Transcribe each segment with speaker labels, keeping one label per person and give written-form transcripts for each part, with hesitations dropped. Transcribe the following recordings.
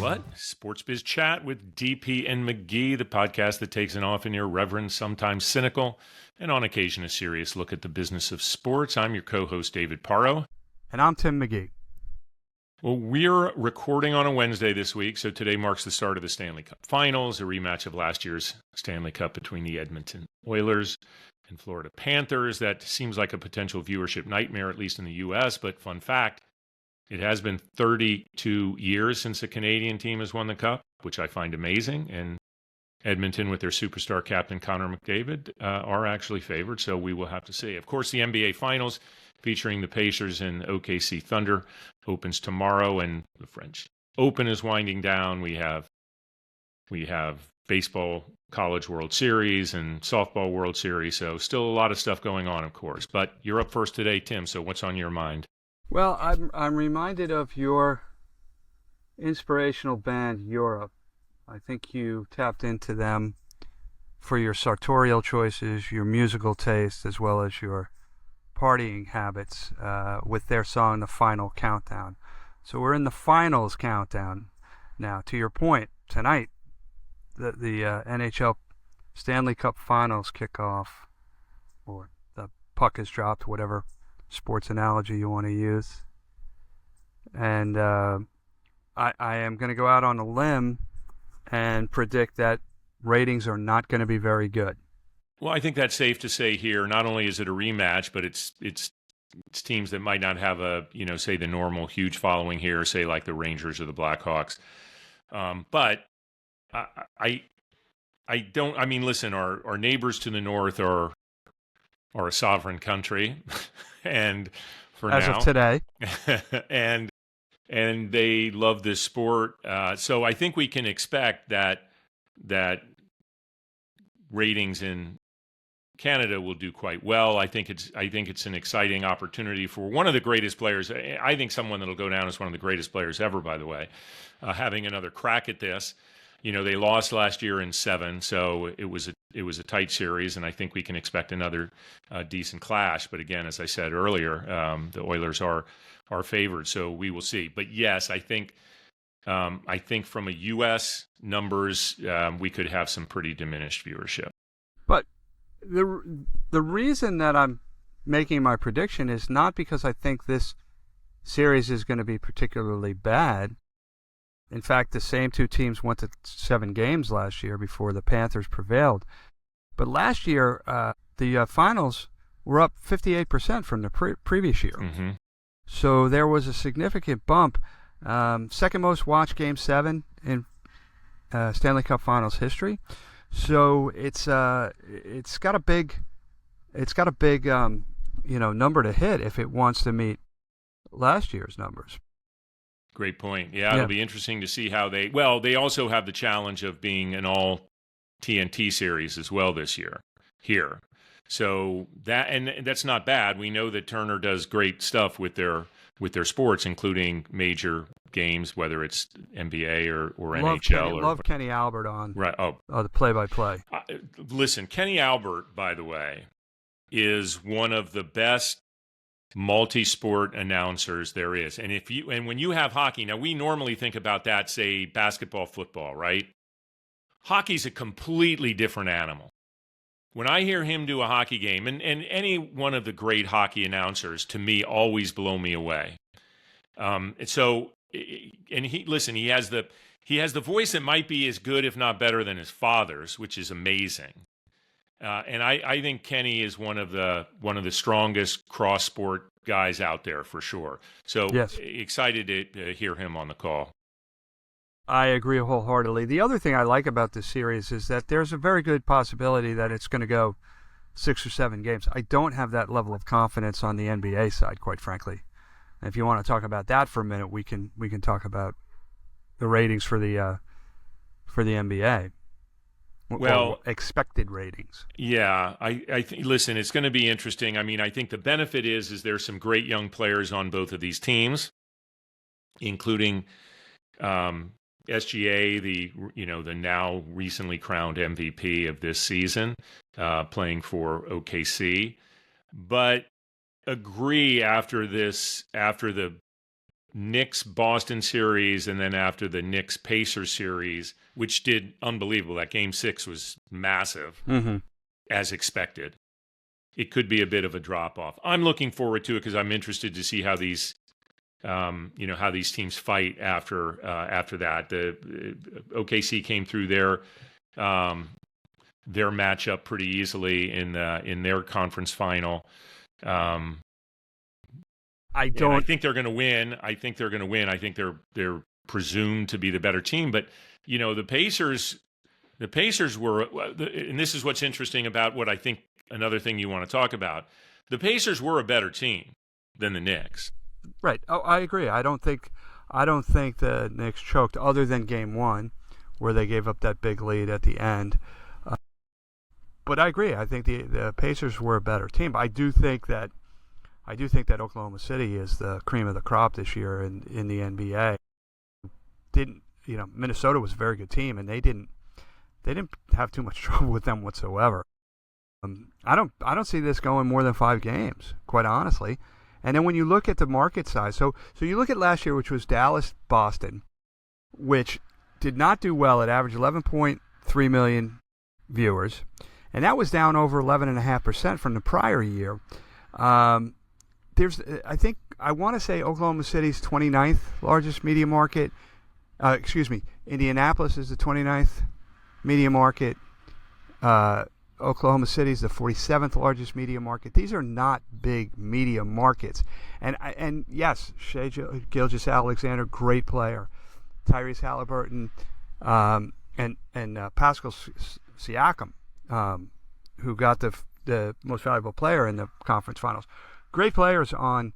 Speaker 1: what? Sportsbiz Chat with DP and McGhee, the podcast that takes an often irreverent, sometimes cynical, and on occasion a serious look at the business of sports. I'm your co-host, David Parro.
Speaker 2: And I'm Tim McGhee.
Speaker 1: Well, we're recording on a Wednesday this week, so today marks the start of the Stanley Cup Finals, a rematch of last year's Stanley Cup between the Edmonton Oilers and Florida Panthers. That seems like a potential viewership nightmare, at least in the U.S., but fun fact, it has been 32 years since a Canadian team has won the Cup, which I find amazing. And Edmonton, with their superstar captain Connor McDavid, are actually favored, so we will have to see. Of course, the NBA Finals, featuring the Pacers and OKC Thunder, opens tomorrow, and the French Open is winding down. We have baseball College World Series and softball World Series, so still a lot of stuff going on, of course. But you're up first today, Tim, so what's on your mind?
Speaker 2: Well, I'm reminded of your inspirational band, Europe. I think you tapped into them for your sartorial choices, your musical taste, as well as your partying habits with their song, The Final Countdown. So we're in the finals countdown now. To your point, tonight, the NHL Stanley Cup Finals kickoff, or the puck is dropped, whatever sports analogy you want to use. And I am going to go out on a limb and predict that ratings are not going to be very good.
Speaker 1: Well, I think that's safe to say here. Not only is it a rematch, but it's teams that might not have a, say the normal huge following here, say like the Rangers or the Blackhawks. But I don't. I mean, listen, our neighbors to the north are a sovereign country, and for
Speaker 2: as
Speaker 1: now,
Speaker 2: of today,
Speaker 1: and they love this sport. So I think we can expect that ratings in Canada will do quite well. I think it's an exciting opportunity for one of the greatest players. I think someone that'll go down as one of the greatest players ever, by the way, having another crack at this. They lost last year in 7, so it was a tight series, and I think we can expect another decent clash. But again, as I said earlier, the Oilers are favored, so we will see. But yes, I think from a U.S. numbers, we could have some pretty diminished viewership.
Speaker 2: But the reason that I'm making my prediction is not because I think this series is going to be particularly bad. In fact, the same two teams went to 7 games last year before the Panthers prevailed. But last year, the finals were up 58% from the previous year.
Speaker 1: Mm-hmm.
Speaker 2: So there was a significant bump. Second most watched Game 7 in Stanley Cup Finals history. So it's got a big number to hit if it wants to meet last year's numbers.
Speaker 1: Great point. Yeah, it'll be interesting to see how they also have the challenge of being an all TNT series as well this year here. So that's not bad. We know that Turner does great stuff with their sports, including major games, whether it's NBA or NHL.
Speaker 2: Love Kenny Albert on
Speaker 1: right.
Speaker 2: The play-by-play.
Speaker 1: Listen, Kenny Albert, by the way, is one of the best multi-sport announcers there is. And when you have hockey, now we normally think about that, say basketball, football, right? Hockey's a completely different animal. When I hear him do a hockey game, and any one of the great hockey announcers, to me, always blow me away. He has the voice that might be as good, if not better, than his father's, which is amazing. And I think Kenny is one of the strongest cross sport guys out there for sure. So yes. Excited to hear him on the call.
Speaker 2: I agree wholeheartedly. The other thing I like about this series is that there's a very good possibility that it's going to go 6 or 7 games. I don't have that level of confidence on the NBA side, quite frankly. And if you want to talk about that for a minute, we can talk about the ratings for the NBA.
Speaker 1: Well,
Speaker 2: expected ratings.
Speaker 1: Yeah, I think. Listen, it's going to be interesting. I mean, I think the benefit is there's some great young players on both of these teams, including SGA, the now recently crowned MVP of this season, playing for OKC. But agree after the Knicks-Boston series, and then after the Knicks-Pacers series, which did unbelievable. That Game 6 was massive, as expected. It could be a bit of a drop-off. I'm looking forward to it because I'm interested to see how these, how these teams fight after that. The OKC came through their matchup pretty easily in their conference final. I think they're going to win. I think they're presumed to be the better team. But the Pacers were, and this is what's interesting about what I think another thing you want to talk about. The Pacers were a better team than the Knicks.
Speaker 2: Right. Oh, I agree. I don't think the Knicks choked, other than Game 1, where they gave up that big lead at the end. But I agree. I think the Pacers were a better team. I do think that Oklahoma City is the cream of the crop this year in the NBA. Minnesota was a very good team, and they didn't have too much trouble with them whatsoever. I don't see this going more than 5 games, quite honestly. And then when you look at the market size, so you look at last year, which was Dallas-Boston, which did not do well. It averaged 11.3 million viewers, and that was down over 11.5% from the prior year. I want to say Oklahoma City's 29th largest media market. Indianapolis is the 29th media market. Oklahoma City is the 47th largest media market. These are not big media markets. And yes, Shai Gilgeous-Alexander, great player. Tyrese Halliburton, and Pascal Siakam, who got the most valuable player in the conference finals. Great players on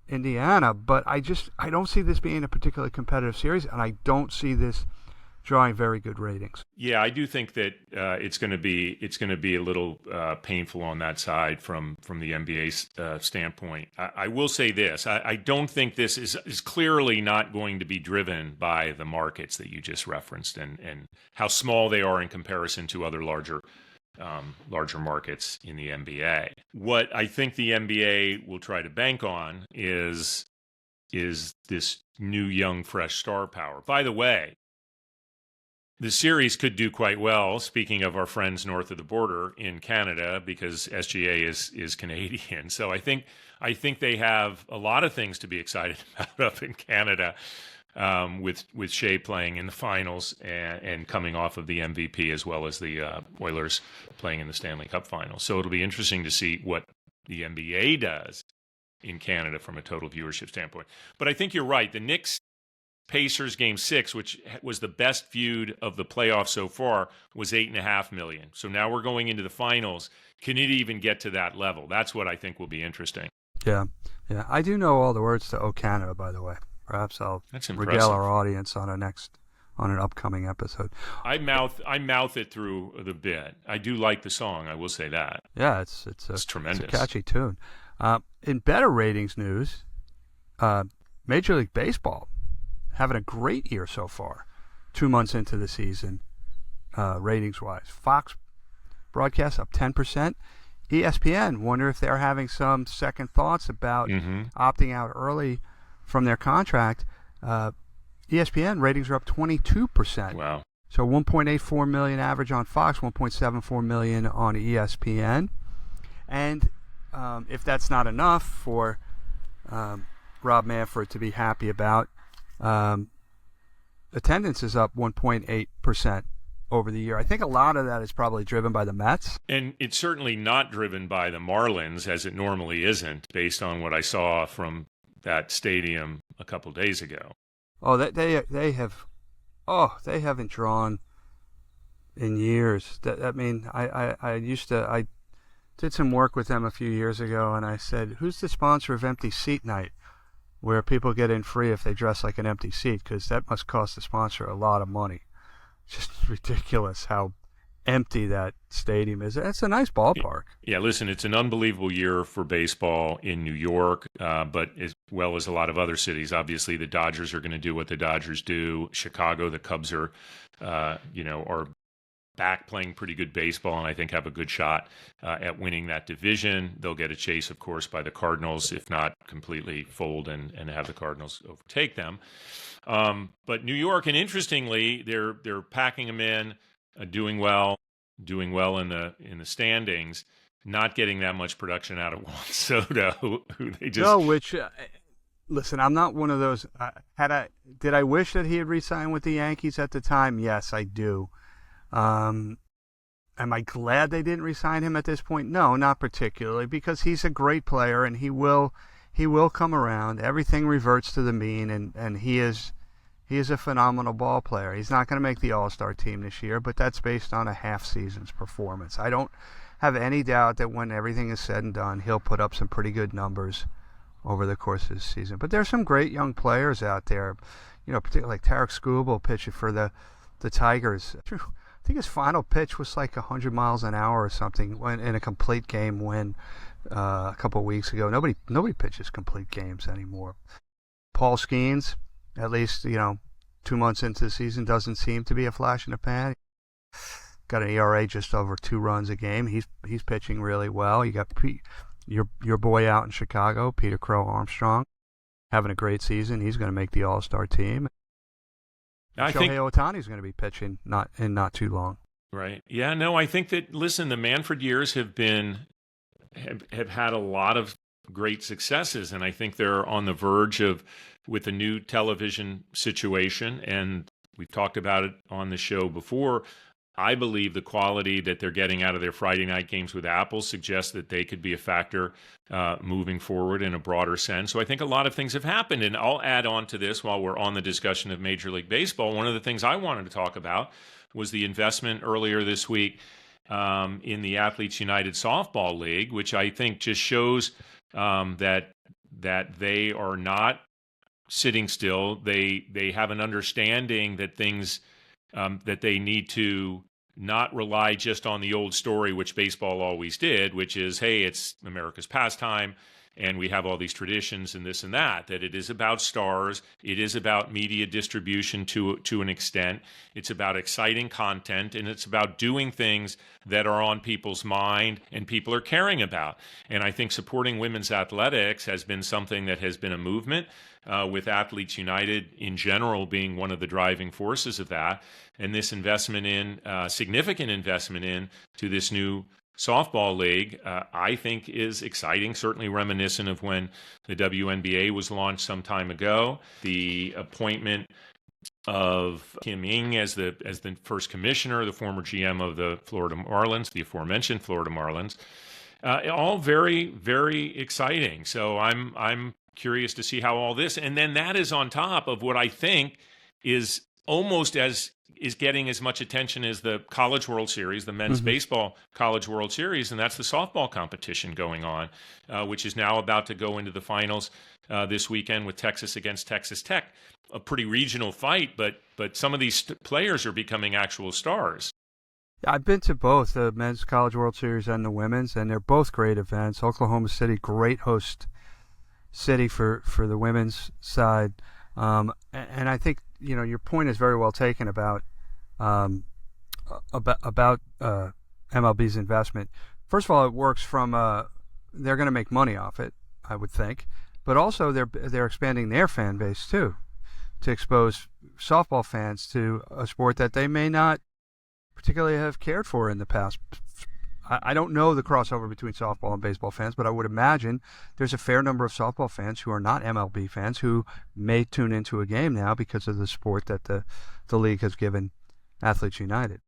Speaker 2: Indiana, but I don't see this being a particularly competitive series, and I don't see this drawing very good ratings.
Speaker 1: Yeah, I do think that it's going to be a little painful on that side from the NBA's standpoint. I will say this: I don't think this is clearly not going to be driven by the markets that you just referenced and how small they are in comparison to other larger markets in the NBA. What I think the NBA will try to bank on is this new, young, fresh star power. By the way, the series could do quite well, speaking of our friends north of the border in Canada, because SGA is Canadian. So I think they have a lot of things to be excited about up in Canada, with Shai playing in the finals and coming off of the MVP, as well as the Oilers playing in the Stanley Cup Finals. So it'll be interesting to see what the NBA does in Canada from a total viewership standpoint. But I think you're right. The Knicks Pacers Game 6, which was the best viewed of the playoffs so far, was 8.5 million. So now we're going into the finals. Can it even get to that level? That's what I think will be interesting.
Speaker 2: Yeah. I do know all the words to "O Canada," by the way. Perhaps I'll regale our audience on an upcoming episode.
Speaker 1: I mouth it through the bit. I do like the song. I will say that.
Speaker 2: Yeah, it's tremendous. It's a catchy tune. In better ratings news, Major League Baseball having a great year so far, 2 months into the season, ratings-wise. Fox broadcast up 10%. ESPN, wonder if they're having some second thoughts about opting out early from their contract. ESPN ratings are up 22%.
Speaker 1: Wow.
Speaker 2: So 1.84 million average on Fox, 1.74 million on ESPN. And if that's not enough for Rob Manfred to be happy about, attendance is up 1.8% over the year. I think a lot of that is probably driven by the Mets. And
Speaker 1: it's certainly not driven by the Marlins, as it normally isn't, based on what I saw from that stadium a couple days ago.
Speaker 2: Oh, they haven't drawn in years. I did some work with them a few years ago, and I said, "Who's the sponsor of Empty Seat Night, where people get in free if they dress like an empty seat? Because that must cost the sponsor a lot of money." Just ridiculous how empty that stadium is. It's a nice ballpark.
Speaker 1: Yeah, listen, it's an unbelievable year for baseball in New York, but as well as a lot of other cities. Obviously, the Dodgers are going to do what the Dodgers do. Chicago, the Cubs are back playing pretty good baseball, and I think have a good shot at winning that division. They'll get a chase, of course, by the Cardinals, if not completely fold and have the Cardinals overtake them. But New York, and interestingly, they're packing them in, doing well in the standings, not getting that much production out of Juan Soto, who they just...
Speaker 2: No, which, listen, I'm not one of those. Did I wish that he had re-signed with the Yankees at the time? Yes, I do. Am I glad they didn't re-sign him at this point? No, not particularly, because he's a great player and he will come around. Everything reverts to the mean, and he is a phenomenal ball player. He's not going to make the All-Star team this year, but that's based on a half season's performance. I don't have any doubt that when everything is said and done, he'll put up some pretty good numbers over the course of the season. But there's some great young players out there, particularly like Tarek Skubal pitching for the Tigers. I think his final pitch was like 100 miles an hour or something in a complete game win a couple of weeks ago. Nobody pitches complete games anymore. Paul Skeens, at least 2 months into the season, doesn't seem to be a flash in the pan. Got an ERA just over 2 runs a game. He's pitching really well. You got your boy out in Chicago, Peter Crow Armstrong, having a great season. He's going to make the All-Star team. I think Shohei Ohtani's going to be pitching not too long.
Speaker 1: Right. Yeah. No. I think that the Manfred years have had a lot of great successes, and I think they're on the verge of, with a new television situation, and we've talked about it on the show before. I believe the quality that they're getting out of their Friday night games with Apple suggests that they could be a factor moving forward in a broader sense. So I think a lot of things have happened, and I'll add on to this while we're on the discussion of Major League Baseball. One of the things I wanted to talk about was the investment earlier this week in the Athletes United Softball League, which I think just shows that they are not sitting still. They have an understanding that things that they need to not rely just on the old story, which baseball always did, which is, hey, it's America's pastime, and we have all these traditions and this and that it is about stars. It is about media distribution to an extent. It's about exciting content, and it's about doing things that are on people's mind and people are caring about. And I think supporting women's athletics has been something that has been a movement, with Athletes United in general being one of the driving forces of that. And this significant investment to this new softball league, I think is exciting, certainly reminiscent of when the WNBA was launched some time ago. The appointment of Kim Ng as the first commissioner, the former GM of the Florida Marlins, the aforementioned Florida Marlins, all very, very exciting. So I'm curious to see how all this, and then that is on top of what I think is getting as much attention as the College World Series, the men's baseball College World Series, and that's the softball competition going on, which is now about to go into the finals this weekend with Texas against Texas Tech. A pretty regional fight, but some of these players are becoming actual stars.
Speaker 2: I've been to both the men's College World Series and the women's, and they're both great events. Oklahoma City, great host city for the women's side, and I think your point is very well taken about MLB's investment. First of all, it works from they're going to make money off it, I would think, but also they're expanding their fan base too, to expose softball fans to a sport that they may not particularly have cared for in the past. I don't know the crossover between softball and baseball fans, but I would imagine there's a fair number of softball fans who are not MLB fans who may tune into a game now because of the support that the league has given Athletes United.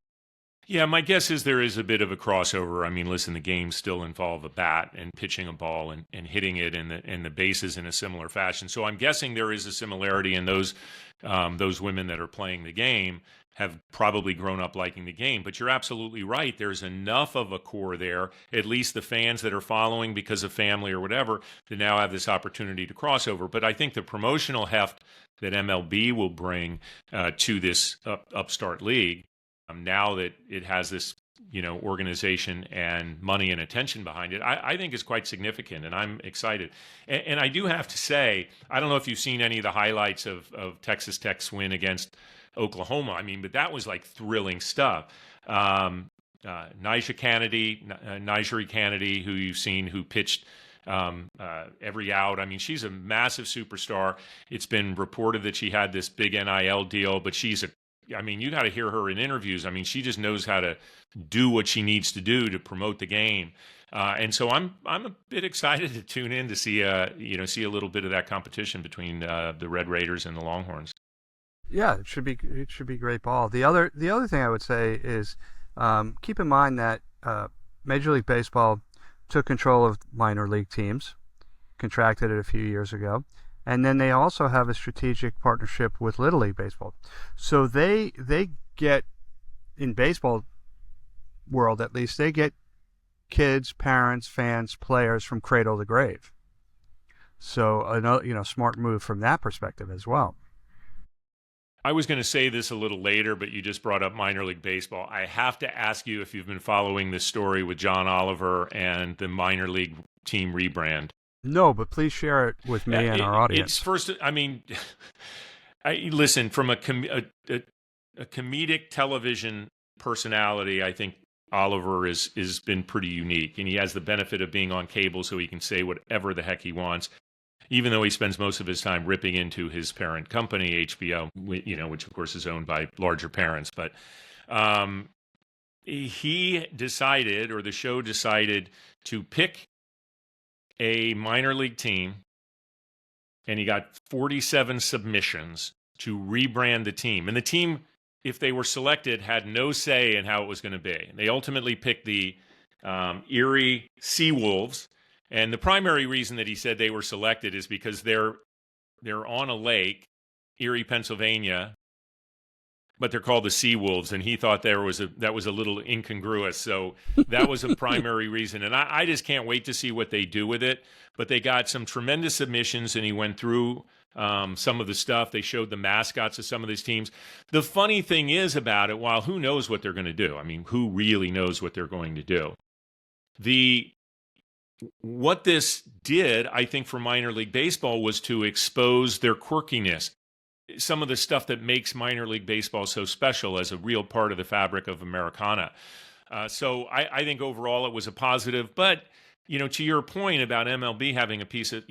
Speaker 1: Yeah, my guess is there is a bit of a crossover. I mean, listen, the games still involve a bat and pitching a ball and hitting it in the bases in a similar fashion. So I'm guessing there is a similarity in those women that are playing the game have probably grown up liking the game. But you're absolutely right. There's enough of a core there, at least the fans that are following because of family or whatever, to now have this opportunity to cross over. But I think the promotional heft that MLB will bring to this upstart league, now that it has this organization and money and attention behind it, I think is quite significant, and I'm excited. And I do have to say, I don't know if you've seen any of the highlights of Texas Tech's win against Oklahoma. I mean, but that was like thrilling stuff. Nigeri Kennedy, who you've seen, who pitched every out. I mean, she's a massive superstar. It's been reported that she had this big NIL deal, but you got to hear her in interviews. I mean, she just knows how to do what she needs to do to promote the game. And so I'm a bit excited to tune in to see a little bit of that competition between the Red Raiders and the Longhorns.
Speaker 2: Yeah, it should be great ball. The other thing I would say is keep in mind that Major League Baseball took control of minor league teams, contracted it a few years ago, and then they also have a strategic partnership with Little League Baseball. So they get, in baseball world at least, they get kids, parents, fans, players from cradle to grave. So another smart move from that perspective as well.
Speaker 1: I was going to say this a little later, but you just brought up minor league baseball. I have to ask you if you've been following this story with John Oliver and the minor league team rebrand.
Speaker 2: No, but please share it with me and our audience.
Speaker 1: It's first, listen, from a comedic television personality, I think Oliver has been pretty unique, and he has the benefit of being on cable, so he can say whatever the heck he wants, even though he spends most of his time ripping into his parent company, HBO, which of course is owned by larger parents. But he decided, or the show decided, to pick a minor league team, and he got 47 submissions to rebrand the team. And the team, if they were selected, had no say in how it was going to be. They ultimately picked the Erie Seawolves. And the primary reason that he said they were selected is because they're on a lake, Erie, Pennsylvania, but they're called the Seawolves, and he thought that was a little incongruous. So that was a primary reason. And I just can't wait to see what they do with it. But they got some tremendous submissions, and he went through some of the stuff. They showed the mascots of some of these teams. The funny thing is about it, while who knows what they're going to do? I mean, who really knows what they're going to do? What this did, I think, for minor league baseball was to expose their quirkiness, some of the stuff that makes minor league baseball so special as a real part of the fabric of Americana. So I think overall it was a positive. But, to your point about MLB having a piece of,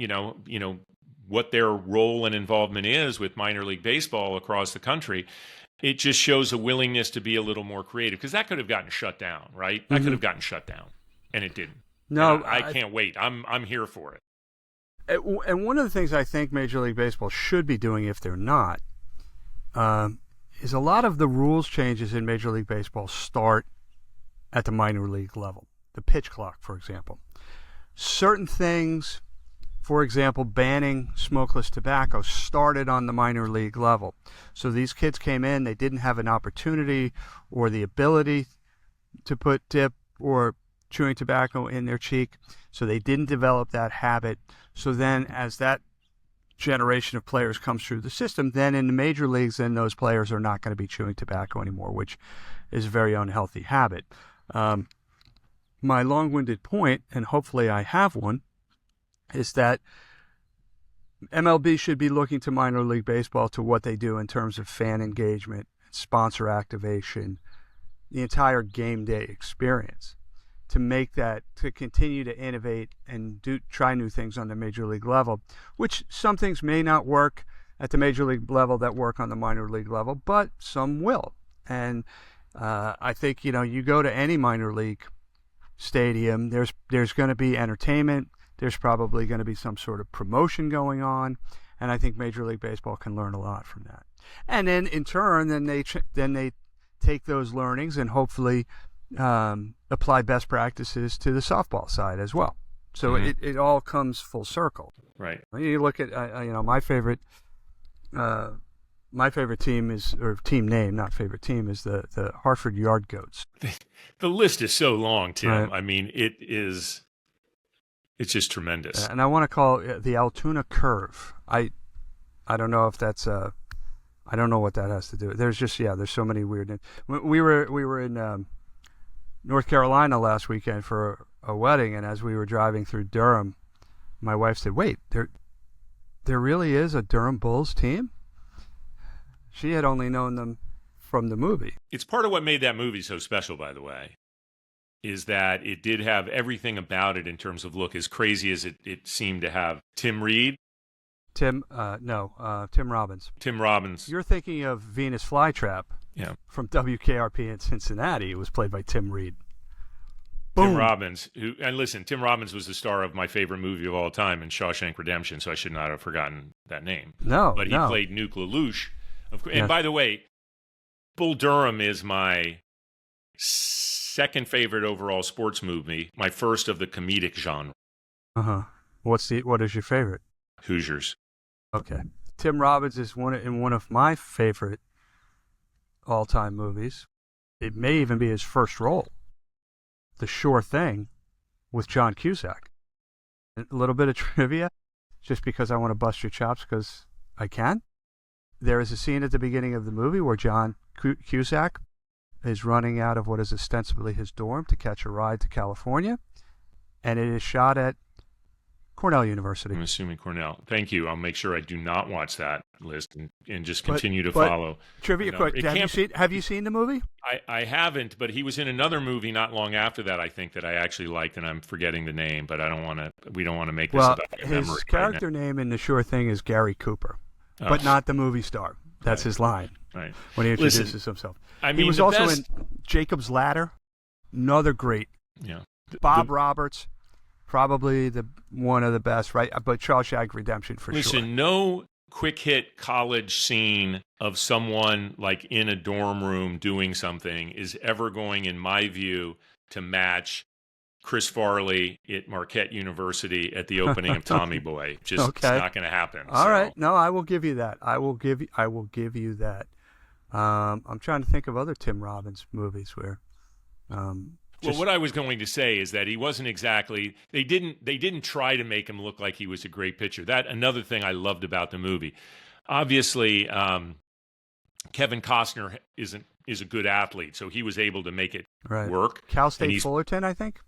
Speaker 1: what their role and involvement is with minor league baseball across the country, it just shows a willingness to be a little more creative, because that could have gotten shut down, right? That could have gotten shut down, and it didn't.
Speaker 2: No,
Speaker 1: I can't wait. I'm here for it.
Speaker 2: And one of the things I think Major League Baseball should be doing, if they're not, is a lot of the rules changes in Major League Baseball start at the minor league level. The pitch clock, for example. Certain things, for example, banning smokeless tobacco, started on the minor league level. So these kids came in, they didn't have an opportunity or the ability to put dip or chewing tobacco in their cheek, so they didn't develop that habit. So then as that generation of players comes through the system, then in the major leagues, then those players are not going to be chewing tobacco anymore, which is a very unhealthy habit. My long-winded point, and hopefully I have one, is that MLB should be looking to minor league baseball to what they do in terms of fan engagement, sponsor activation, the entire game day experience, to continue to innovate and try new things on the major league level, which some things may not work at the major league level that work on the minor league level, but some will. And I think, you go to any minor league stadium, there's going to be entertainment, there's probably going to be some sort of promotion going on, and I think Major League Baseball can learn a lot from that. And then in turn, then they take those learnings and hopefully apply best practices to the softball side as well. So it all comes full circle.
Speaker 1: Right.
Speaker 2: When you look at my favorite team is, or team name, not favorite team, is the Hartford Yard Goats.
Speaker 1: The list is so long, Tim.
Speaker 2: Right.
Speaker 1: I mean, it's just tremendous.
Speaker 2: And I want to call it the Altoona Curve. I don't know if that's I don't know what that has to do. There's so many weird names. We were in North Carolina last weekend for a wedding, and as we were driving through Durham, my wife said, "Wait, there really is a Durham Bulls team?" She had only known them from the movie.
Speaker 1: It's part of what made that movie so special, by the way, is that it did have everything about it in terms of look, as crazy as it seemed to have. Tim Robbins. Tim Robbins.
Speaker 2: You're thinking of Venus Flytrap from WKRP in Cincinnati. It was played by Tim Reed. Boom.
Speaker 1: Tim Robbins, Tim Robbins was the star of my favorite movie of all time in Shawshank Redemption, so I should not have forgotten that name. But he played Nuke LaLoosh. And by the way, Bull Durham is my second favorite overall sports movie, my first of the comedic genre.
Speaker 2: What is your favorite?
Speaker 1: Hoosiers.
Speaker 2: Okay. Tim Robbins is one of my favorite all-time movies. It may even be his first role. The Sure Thing with John Cusack. A little bit of trivia, just because I want to bust your chops because I can. There is a scene at the beginning of the movie where John Cusack is running out of what is ostensibly his dorm to catch a ride to California, and it is shot at Cornell University.
Speaker 1: I'm assuming Cornell. Thank you. I'll make sure I do not watch that list and just continue to follow.
Speaker 2: Trivia quick. Have you seen the movie?
Speaker 1: I haven't, but he was in another movie not long after that, I think, that I actually liked, and I'm forgetting the name, but we don't want to make this about my memory.
Speaker 2: His character name in The Sure Thing is Gary Cooper, but not the movie star. That's his line when he introduces himself. He was also in Jacob's Ladder, another great.
Speaker 1: Yeah.
Speaker 2: Bob Roberts. Probably one of the best, right? But Shawshank Redemption for sure.
Speaker 1: Listen, no quick hit college scene of someone like in a dorm room doing something is ever going, in my view, to match Chris Farley at Marquette University at the opening of Tommy Boy. It's not going to happen.
Speaker 2: All right. No, I will give you that. I will give you that. I'm trying to think of other Tim Robbins movies where.
Speaker 1: Well, what I was going to say is that he wasn't exactly. They didn't try to make him look like he was a great pitcher. That another thing I loved about the movie. Obviously, Kevin Costner is a good athlete, so he was able to make it work.
Speaker 2: Cal State Fullerton, I think.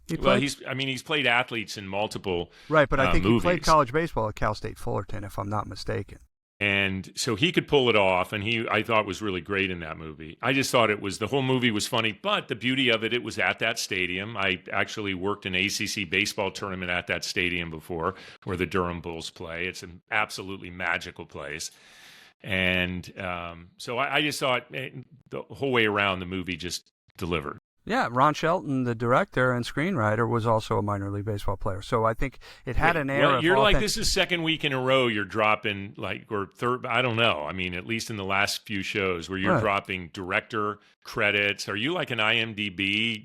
Speaker 1: He's played athletes in multiple
Speaker 2: but I think
Speaker 1: movies.
Speaker 2: He played college baseball at Cal State Fullerton, if I'm not mistaken.
Speaker 1: And so he could pull it off, and I thought was really great in that movie. I just thought the whole movie was funny, but the beauty of it was at that stadium. I actually worked an ACC baseball tournament at that stadium before, where the Durham Bulls play. It's an absolutely magical place. And so I just thought the whole way around the movie just delivered.
Speaker 2: Yeah, Ron Shelton, the director and screenwriter, was also a minor league baseball player. So I think it had an air of
Speaker 1: you're like, this is second week in a row you're dropping, or third, I don't know. I mean, at least in the last few shows where you're dropping director credits. Are you like an IMDb,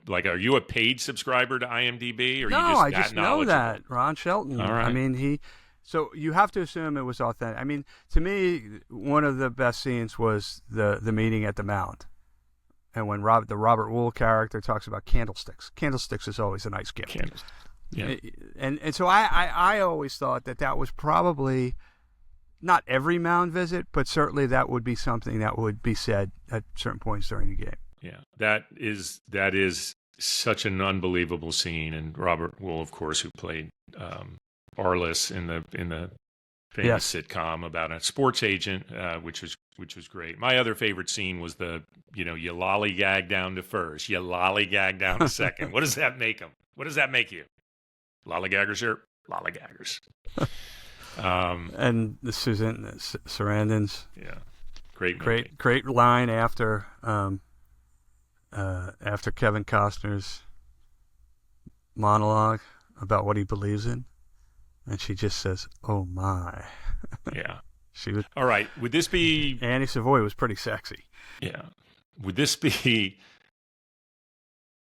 Speaker 1: are you a paid subscriber to IMDb? Or
Speaker 2: no, I just know that. Ron Shelton.
Speaker 1: All right.
Speaker 2: I mean, so you have to assume it was authentic. I mean, to me, one of the best scenes was the meeting at the mound. And when the Robert Wool character talks about candlesticks is always a nice gift.
Speaker 1: Yeah.
Speaker 2: And so I always thought that was probably not every mound visit, but certainly that would be something that would be said at certain points during the game.
Speaker 1: Yeah, that is such an unbelievable scene. And Robert Wool, of course, who played Arliss in the famous sitcom about a sports agent, which was great. My other favorite scene was you lollygag down to first, you lollygag down to second. What does that make them? What does that make you? Lollygaggers here? Lollygaggers.
Speaker 2: And the Sarandon's.
Speaker 1: Yeah. Great
Speaker 2: line after Kevin Costner's monologue about what he believes in. And she just says, "Oh my."
Speaker 1: Yeah.
Speaker 2: She was.
Speaker 1: All right. Would this be
Speaker 2: Annie Savoy was pretty sexy.
Speaker 1: Yeah. Would this be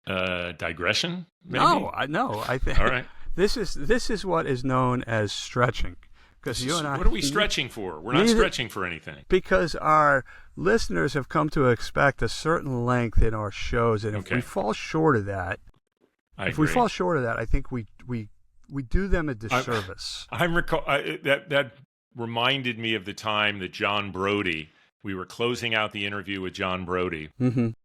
Speaker 1: digression? Maybe?
Speaker 2: No. I think.
Speaker 1: All right.
Speaker 2: This is what is known as stretching. Because you and I.
Speaker 1: What are we stretching for? We're not stretching for anything.
Speaker 2: Because our listeners have come to expect a certain length in our shows, and if we fall short of that, I think we do them a disservice.
Speaker 1: That reminded me of the time that John Brody, we were closing out the interview with John Brody, and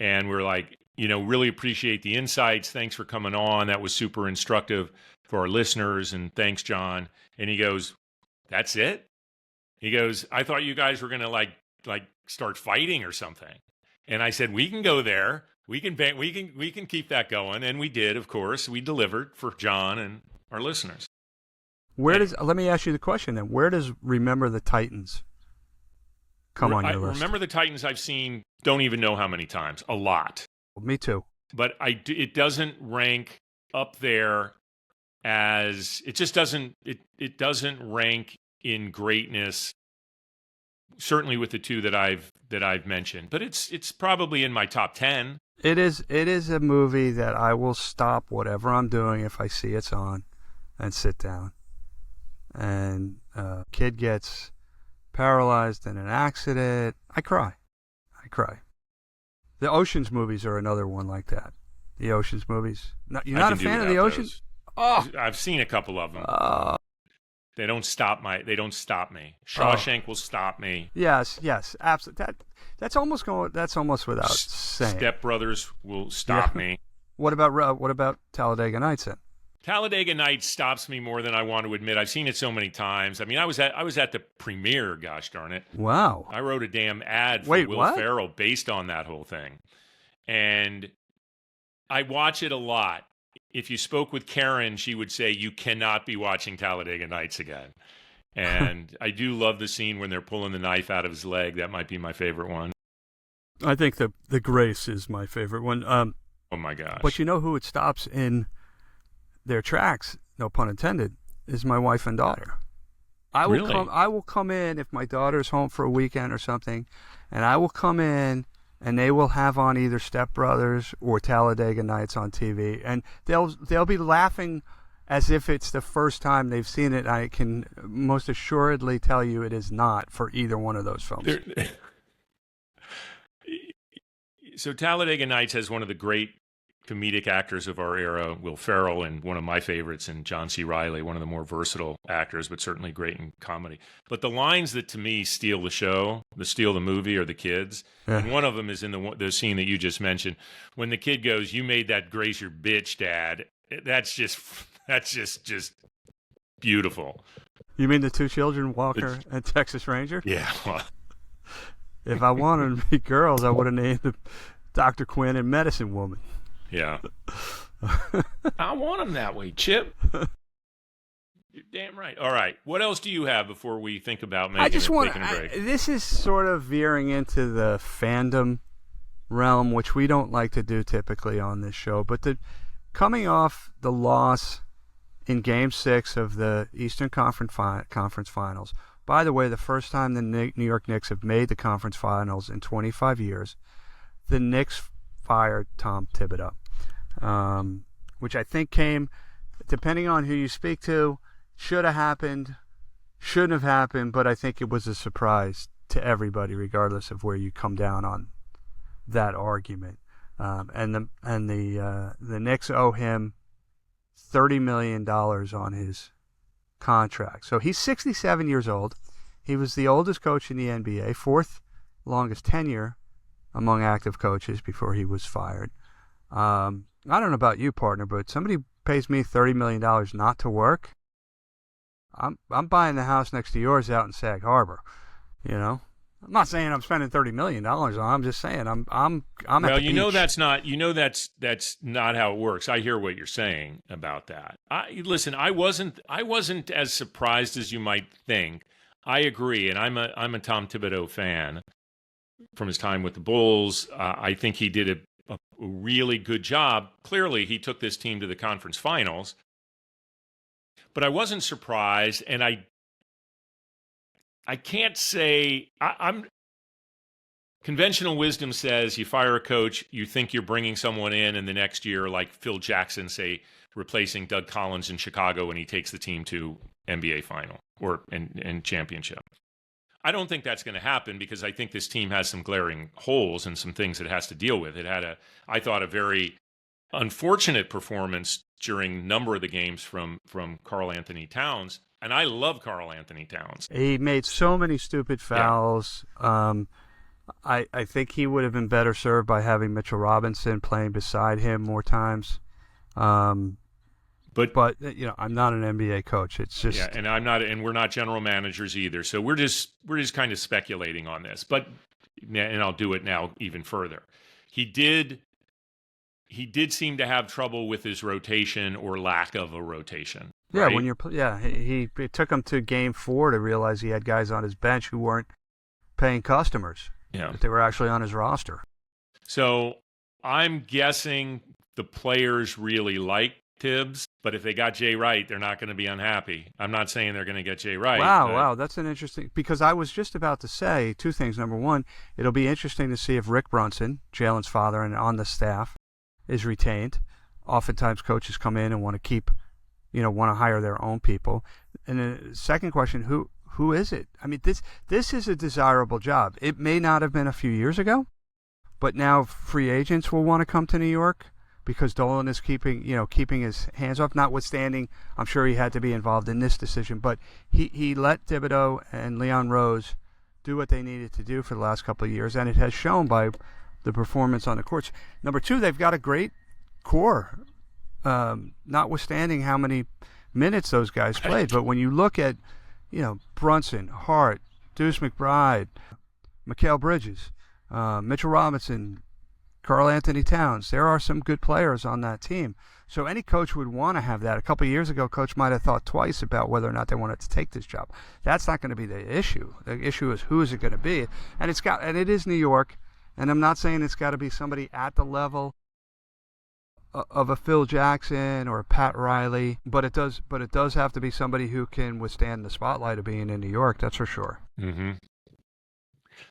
Speaker 1: we're like, really appreciate the insights. Thanks for coming on. That was super instructive for our listeners, and thanks, John. And he goes, "That's it?" He goes, "I thought you guys were going to like start fighting or something. And I said, we can go there. We can keep that going. And we did, of course. We delivered for John and our listeners.
Speaker 2: Let me ask you the question then. Where does Remember the Titans come on your list?
Speaker 1: Remember the Titans I've seen, don't even know how many times. A lot.
Speaker 2: Me too.
Speaker 1: But it doesn't rank up there as, it just doesn't, it doesn't rank in greatness, certainly with the two that I've mentioned. But it's probably in my top 10.
Speaker 2: It is a movie that I will stop whatever I'm doing if I see it's on and sit down. And kid gets paralyzed in an accident. I cry. The Ocean's movies are another one like that. The Ocean's movies. No, you're not a fan of the Oceans?
Speaker 1: Oh, I've seen a couple of them. They don't stop me. Shawshank will stop me.
Speaker 2: Yes, absolutely. That's almost without saying.
Speaker 1: Step Brothers will stop me.
Speaker 2: What about Talladega Nights then?
Speaker 1: Talladega Nights stops me more than I want to admit. I've seen it so many times. I mean, I was at the premiere, gosh darn it.
Speaker 2: Wow.
Speaker 1: I wrote a damn ad for Will Ferrell based on that whole thing. And I watch it a lot. If you spoke with Karen, she would say, you cannot be watching Talladega Nights again. And I do love the scene when they're pulling the knife out of his leg. That might be my favorite one.
Speaker 2: I think the Grace is my favorite one.
Speaker 1: Oh, my gosh.
Speaker 2: But you know who it stops in their tracks, no pun intended, is my wife and daughter. I will come in if my daughter's home for a weekend or something, and I will come in and they will have on either Step Brothers or Talladega Nights on TV, and they'll be laughing as if it's the first time they've seen it. I can most assuredly tell you it is not for either one of those films.
Speaker 1: So Talladega Nights has one of the great comedic actors of our era, Will Ferrell, and one of my favorites, and John C. Reilly, one of the more versatile actors, but certainly great in comedy. But the lines that to me steal the movie, are the kids. Yeah. And one of them is in the scene that you just mentioned, when the kid goes, "You made that Grace your bitch, Dad." That's just beautiful.
Speaker 2: You mean the two children, Walker and Texas Ranger?
Speaker 1: Yeah.
Speaker 2: If I wanted to be girls, I would have named them Dr. Quinn and Medicine Woman.
Speaker 1: Yeah. I want them that way, Chip. You're damn right. All right. What else do you have before we think about taking a break?
Speaker 2: This is sort of veering into the fandom realm, which we don't like to do typically on this show. But coming off the loss in Game 6 of the Eastern Conference Finals, by the way, the first time the New York Knicks have made the conference finals in 25 years, the Knicks fired Tom Thibodeau, which I think came, depending on who you speak to, should have happened, shouldn't have happened, but I think it was a surprise to everybody, regardless of where you come down on that argument. And the Knicks owe him $30 million on his contract. So he's 67 years old. He was the oldest coach in the NBA, fourth longest tenure among active coaches before he was fired. I don't know about you, partner, but somebody pays me $30 million not to work, I'm buying the house next to yours out in Sag Harbor. You know, I'm not saying I'm spending $30 million on. I'm just saying I'm at the beach.
Speaker 1: That's not how it works. I hear what you're saying about that. Listen, I wasn't as surprised as you might think. I agree, and I'm a Tom Thibodeau fan from his time with the Bulls. I think he did a really good job. Clearly, he took this team to the conference finals. But I wasn't surprised, and I can't say I'm. Conventional wisdom says you fire a coach, you think you're bringing someone in, and the next year, like Phil Jackson, say replacing Doug Collins in Chicago, and he takes the team to NBA final and championship. I don't think that's going to happen because I think this team has some glaring holes and some things it has to deal with. It had I thought, a very unfortunate performance during a number of the games from Karl Anthony Towns. And I love Karl Anthony Towns.
Speaker 2: He made so many stupid fouls. Yeah. I think he would have been better served by having Mitchell Robinson playing beside him more times. But you know, I'm not an NBA coach. It's just
Speaker 1: and I'm not, and we're not general managers either. So we're just kind of speculating on this. But and I'll do it now even further. He did seem to have trouble with his rotation or lack of a rotation.
Speaker 2: Yeah,
Speaker 1: right?
Speaker 2: when you're it took him to Game 4 to realize he had guys on his bench who weren't paying customers.
Speaker 1: Yeah,
Speaker 2: That they were actually on his roster.
Speaker 1: So I'm guessing the players really like Tibbs, but if they got Jay Wright, they're not going to be unhappy. I'm not saying they're going to get Jay Wright.
Speaker 2: Wow, that's an interesting, because I was just about to say two things. Number one, it'll be interesting to see if Rick Brunson, Jalen's father and on the staff, is retained. Oftentimes coaches come in and want to hire their own people. And the second question, who is it? I mean, this is a desirable job. It may not have been a few years ago, but now free agents will want to come to New York because Dolan is keeping his hands off, notwithstanding I'm sure he had to be involved in this decision. But he let Thibodeau and Leon Rose do what they needed to do for the last couple of years, and it has shown by the performance on the courts. Number two, they've got a great core, notwithstanding how many minutes those guys played. But when you look at, Brunson, Hart, Deuce McBride, Mikal Bridges, Mitchell Robinson, Karl Anthony Towns, there are some good players on that team. So any coach would want to have that. A couple of years ago, coach might have thought twice about whether or not they wanted to take this job. That's not going to be the issue. The issue is who is it going to be, and it is New York. And I'm not saying it's got to be somebody at the level of a Phil Jackson or a Pat Riley, but it does have to be somebody who can withstand the spotlight of being in New York. That's for sure.
Speaker 1: Mm-hmm.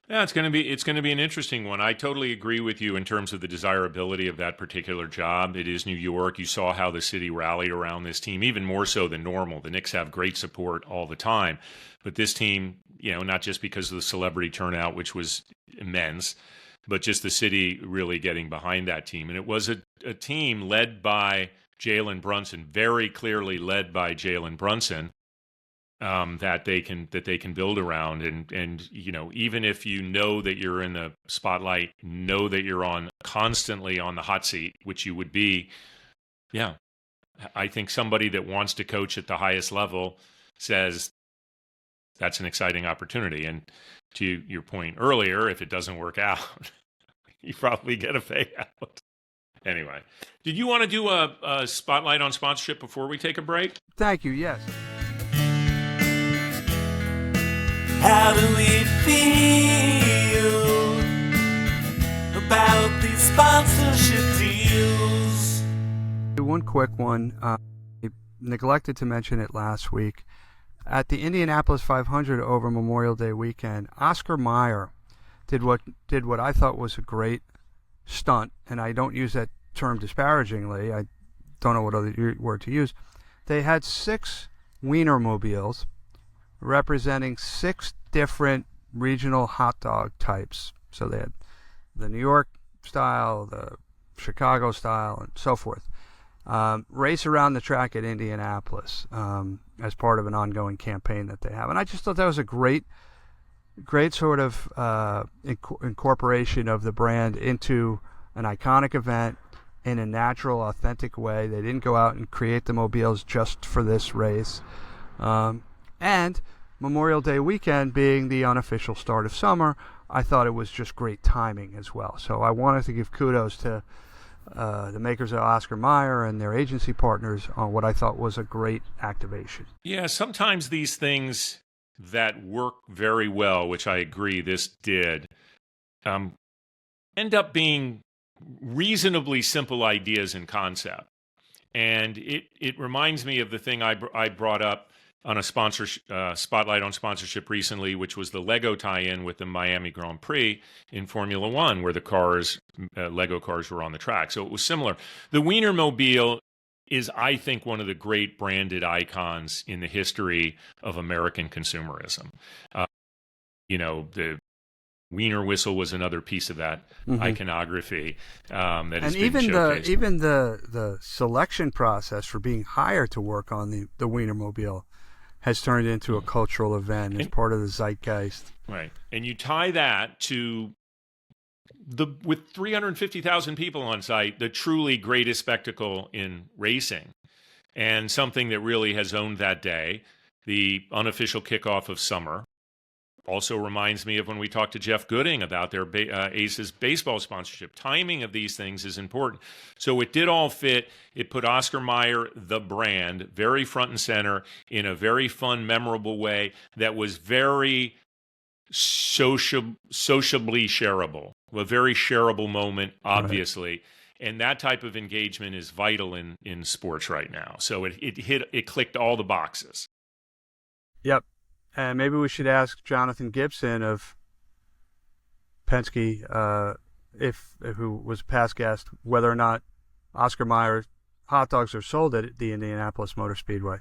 Speaker 1: Yeah, it's going to be an interesting one. I totally agree with you in terms of the desirability of that particular job. It is New York. You saw how the city rallied around this team, even more so than normal. The Knicks have great support all the time, but this team, not just because of the celebrity turnout, which was immense, but just the city really getting behind that team. And it was a team led by Jalen Brunson, very clearly led by Jalen Brunson, that they can build around. And even if you know that you're in the spotlight, know that you're constantly on the hot seat, which you would be. Yeah, I think somebody that wants to coach at the highest level says that's an exciting opportunity. And to your point earlier, if it doesn't work out, you probably get a payout. Anyway, did you want to do a spotlight on sponsorship before we take a break?
Speaker 2: Thank you, yes.
Speaker 3: How do we feel about these sponsorship deals?
Speaker 2: One quick one. I neglected to mention it last week. At the Indianapolis 500 over Memorial Day weekend, Oscar Mayer did what I thought was a great stunt, and I don't use that term disparagingly. I don't know what other word to use. They had 6 Weiner Mobiles representing 6 different regional hot dog types. So they had the New York style, the Chicago style, and so forth. Race around the track at Indianapolis as part of an ongoing campaign that they have. And I just thought that was a great sort of incorporation of the brand into an iconic event in a natural, authentic way. They didn't go out and create the mobiles just for this race. And Memorial Day weekend being the unofficial start of summer, I thought it was just great timing as well. So I wanted to give kudos to the makers of Oscar Mayer and their agency partners on what I thought was a great activation.
Speaker 1: Yeah, sometimes these things that work very well, which I agree this did, end up being reasonably simple ideas in concept. And it reminds me of the thing I brought up on a spotlight on sponsorship recently, which was the Lego tie-in with the Miami Grand Prix in Formula One, where the Lego cars were on the track. So it was similar. The Weiner Mobile is, I think, one of the great branded icons in the history of American consumerism. The Weiner whistle was another piece of that iconography that has been showcased.
Speaker 2: Even the selection process for being hired to work on the Weiner Mobile has turned into a cultural event as part of the zeitgeist.
Speaker 1: Right. And you tie that to with 350,000 people on site, the truly greatest spectacle in racing, and something that really has owned that day, the unofficial kickoff of summer, Also reminds me of when we talked to Jeff Gooding about their Aces baseball sponsorship. Timing of these things is important. So it did all fit. It put Oscar Mayer, the brand, very front and center in a very fun, memorable way that was very sociably shareable. A very shareable moment, obviously. Right. And that type of engagement is vital in sports right now. So it clicked all the boxes.
Speaker 2: Yep. And maybe we should ask Jonathan Gibson of Penske, who was a past guest, whether or not Oscar Mayer hot dogs are sold at the Indianapolis Motor Speedway.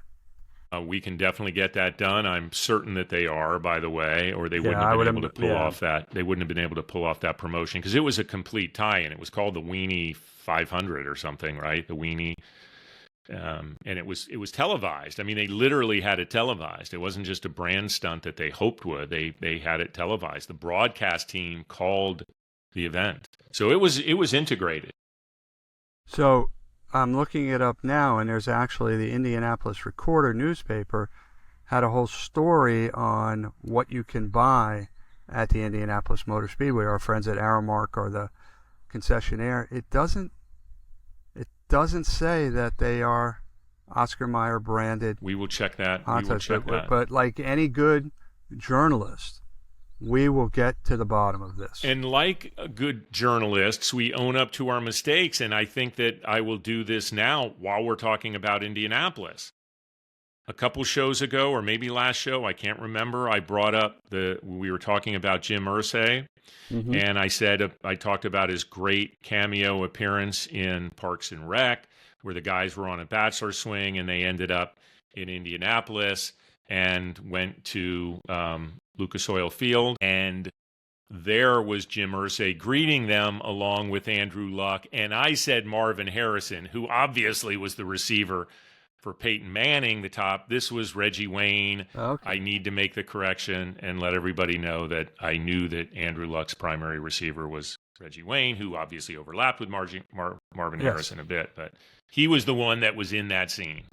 Speaker 1: We can definitely get that done. I'm certain that they are, by the way, or they wouldn't have been able to pull off that. They wouldn't have been able to pull off that promotion because it was a complete tie-in. It was called the Weenie 500 or something, right? The Weenie. And it was televised. I mean, they literally had it televised. It wasn't just a brand stunt that they hoped would. They had it televised. The broadcast team called the event, so it was integrated.
Speaker 2: So I'm looking it up now, and there's actually the Indianapolis Recorder newspaper had a whole story on what you can buy at the Indianapolis Motor Speedway. Our friends at Aramark are the concessionaire. It doesn't say that they are Oscar Mayer branded.
Speaker 1: We will check that.
Speaker 2: But like any good journalist, we will get to the bottom of this.
Speaker 1: And like good journalists, we own up to our mistakes. And I think that I will do this now while we're talking about Indianapolis. A couple shows ago, or maybe last show, I can't remember, I brought up we were talking about Jim Irsay. Mm-hmm. And I talked about his great cameo appearance in Parks and Rec, where the guys were on a bachelor swing and they ended up in Indianapolis and went to Lucas Oil Field. And there was Jim Irsay greeting them along with Andrew Luck. And I said Marvin Harrison, who obviously was the receiver for Peyton Manning, the top. This was Reggie Wayne. Okay. I need to make the correction and let everybody know that I knew that Andrew Luck's primary receiver was Reggie Wayne, who obviously overlapped with Marvin Harrison a bit, but he was the one that was in that scene.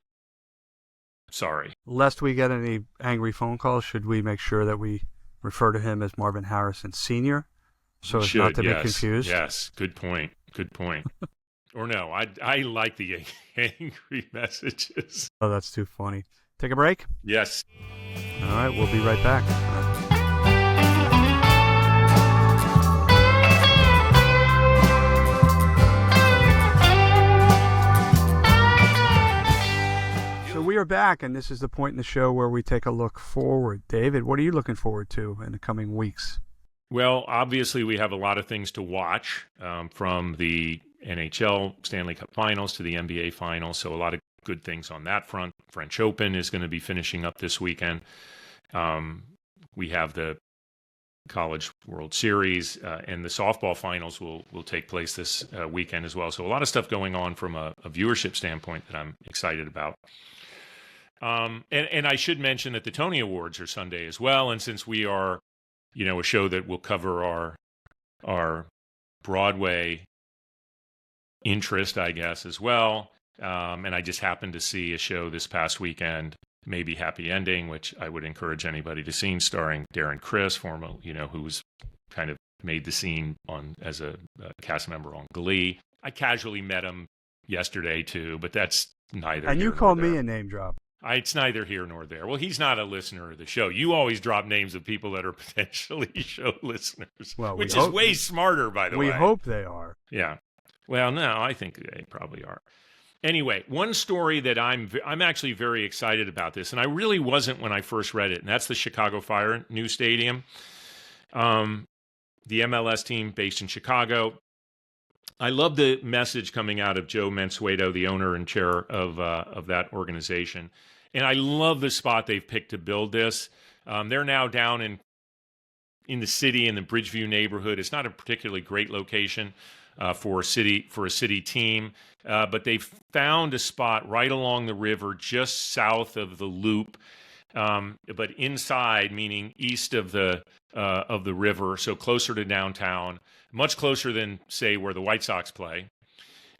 Speaker 1: Sorry. Lest
Speaker 2: we get any angry phone calls, should we make sure that we refer to him as Marvin Harrison Sr.? So as not to be confused?
Speaker 1: Yes, good point. Or no, I like the angry messages.
Speaker 2: Oh, that's too funny. Take a break?
Speaker 1: Yes.
Speaker 2: All right, we'll be right back. So we are back, and this is the point in the show where we take a look forward. David, what are you looking forward to in the coming weeks?
Speaker 1: Well, obviously we have a lot of things to watch, from the NHL Stanley Cup Finals to the NBA Finals, so a lot of good things on that front. French Open is going to be finishing up this weekend. We have the College World Series, and the softball finals will take place this weekend as well. So a lot of stuff going on from a viewership standpoint that I'm excited about. And I should mention that the Tony Awards are Sunday as well, and since we are, a show that will cover our Broadway interest, I guess, as well. And I just happened to see a show this past weekend, maybe Happy Ending, which I would encourage anybody to see, starring Darren Criss, who was kind of made the scene as a cast member on Glee. I casually met him yesterday too, but that's neither.
Speaker 2: And you called me a name drop.
Speaker 1: It's neither here nor there. Well, he's not a listener of the show. You always drop names of people that are potentially show listeners, which is way smarter, by the way.
Speaker 2: We hope they are.
Speaker 1: Yeah. Well, no, I think they probably are. Anyway, one story that I'm actually very excited about this, and I really wasn't when I first read it, and that's the Chicago Fire new stadium. The MLS team based in Chicago. I love the message coming out of Joe Mansueto, the owner and chair of that organization. And I love the spot they've picked to build this. They're now down in the city, in the Bridgeview neighborhood. It's not a particularly great location for a city team, but they've found a spot right along the river, just south of the Loop, but inside, meaning east of the river, so closer to downtown, much closer than, say, where the White Sox play.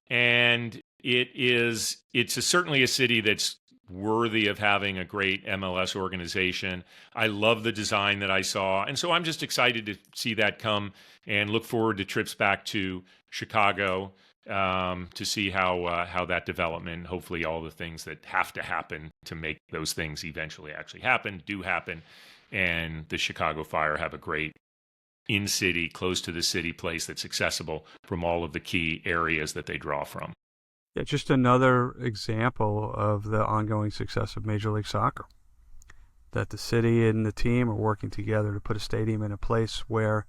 Speaker 1: And it's certainly a city that's worthy of having a great MLS organization. I love the design that I saw. And so I'm just excited to see that come and look forward to trips back to Chicago to see how that development, hopefully all the things that have to happen to make those things eventually actually happen, do happen. And the Chicago Fire have a great in-city, close to the city place that's accessible from all of the key areas that they draw from.
Speaker 2: Yeah, just another example of the ongoing success of Major League Soccer. That the city and the team are working together to put a stadium in a place where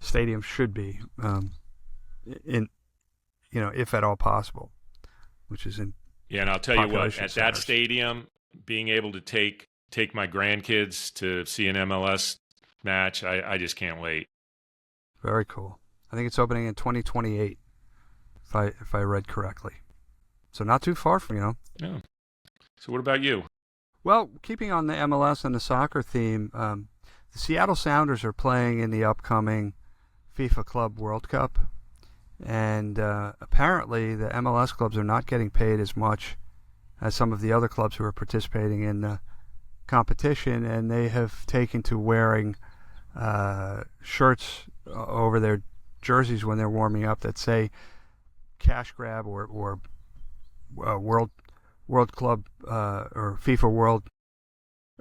Speaker 2: stadiums should be, if at all possible, which is in.
Speaker 1: Yeah, and I'll tell you what, at
Speaker 2: centers.
Speaker 1: that stadium, being able to take my grandkids to see an MLS match, I just can't wait.
Speaker 2: Very cool. I think it's opening in 2028, if I read correctly. So not too far from,
Speaker 1: Yeah. So what about you?
Speaker 2: Well, keeping on the MLS and the soccer theme, the Seattle Sounders are playing in the upcoming FIFA Club World Cup. And apparently the MLS clubs are not getting paid as much as some of the other clubs who are participating in the competition. And they have taken to wearing shirts over their jerseys when they're warming up that say cash grab or World Club or FIFA World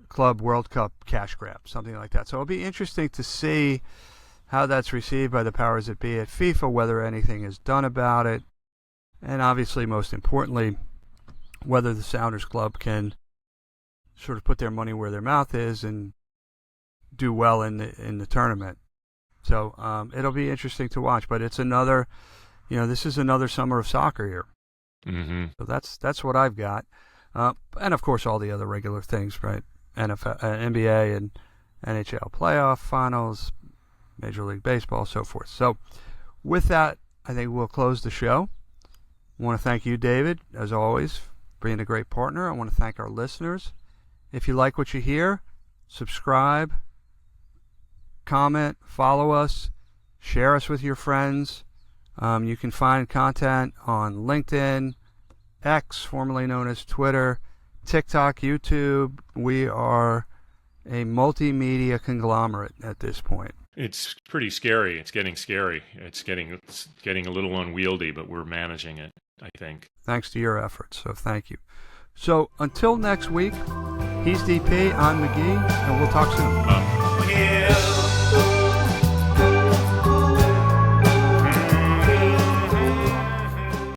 Speaker 2: Club World Cup cash grab, something like that. So it'll be interesting to see how that's received by the powers that be at FIFA, whether anything is done about it, and obviously, most importantly, whether the Sounders Club can sort of put their money where their mouth is and do well in the tournament. So it'll be interesting to watch. But it's another, this is another summer of soccer here.
Speaker 1: Mm-hmm.
Speaker 2: So that's what I've got, and of course all the other regular things, right? NFL, NBA, and NHL playoff finals, Major League Baseball, so forth. So with that, I think we'll close the show. I want to thank you, David, as always, for being a great partner. I want to thank our listeners. If you like what you hear, subscribe, comment, follow us, share us with your friends. You can find content on LinkedIn, X, formerly known as Twitter, TikTok, YouTube. We are a multimedia conglomerate at this point.
Speaker 1: It's pretty scary. It's getting scary. It's getting a little unwieldy, but we're managing it, I think.
Speaker 2: Thanks to your efforts, so thank you. So until next week, he's DP, I'm McGhee, and we'll talk soon.